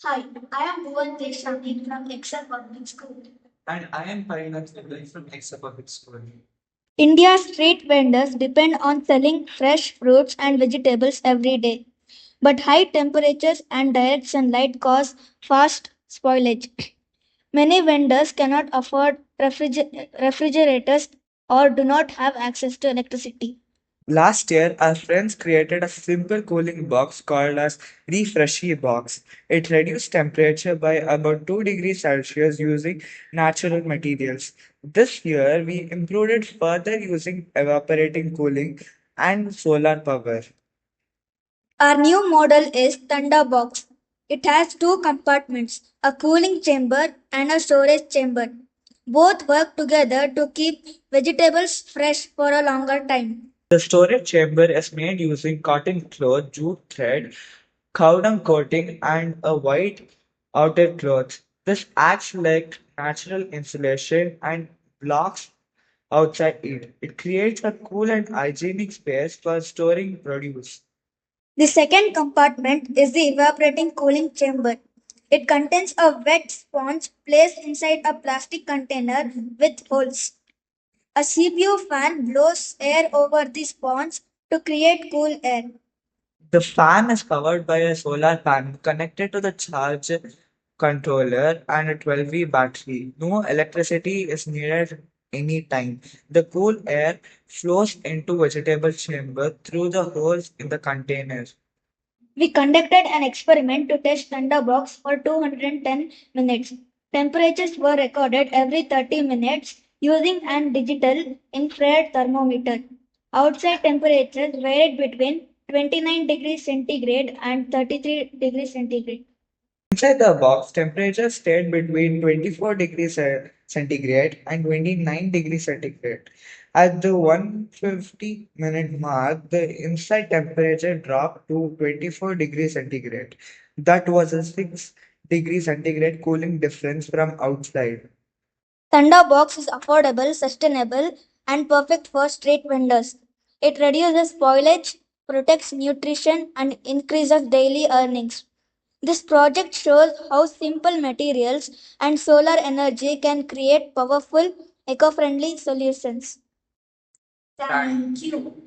Hi, I am Bhuvan Deshani from Excel Public School. And I am Parinath Villai from Excel Public School. India's street vendors depend on selling fresh fruits and vegetables every day. But high temperatures and direct sunlight cause fast spoilage. Many vendors cannot afford refrigerators or do not have access to electricity. Last year, our friends created a simple cooling box called as Refreshy Box. It reduced temperature by about 2 degrees Celsius using natural materials. This year, we improved it further using evaporating cooling and solar power. Our new model is Thanda Box. It has two compartments, a cooling chamber and a storage chamber. Both work together to keep vegetables fresh for a longer time. The storage chamber is made using cotton cloth, jute thread, cow dung coating, and a white outer cloth. This acts like natural insulation and blocks outside heat. It creates a cool and hygienic space for storing produce. The second compartment is the evaporating cooling chamber. It contains a wet sponge placed inside a plastic container with holes. A CPU fan blows air over the sponge to create cool air. The fan is powered by a solar panel connected to the charge controller and a 12V battery. No electricity is needed anytime. The cool air flows into vegetable chamber through the holes in the container. We conducted an experiment to test Thunderbox for 210 minutes. Temperatures were recorded every 30 minutes using an digital infrared thermometer. Outside temperatures varied between 29 degrees centigrade and 33 degrees centigrade. Inside the box, temperature stayed between 24 degrees centigrade and 29 degrees centigrade. At the 150-minute mark, the inside temperature dropped to 24 degrees centigrade. That was a 6 degrees centigrade cooling difference from outside. Thanda Box is affordable, sustainable, and perfect for street vendors. It reduces spoilage, protects nutrition, and increases daily earnings. This project shows how simple materials and solar energy can create powerful, eco friendly solutions. Thank you.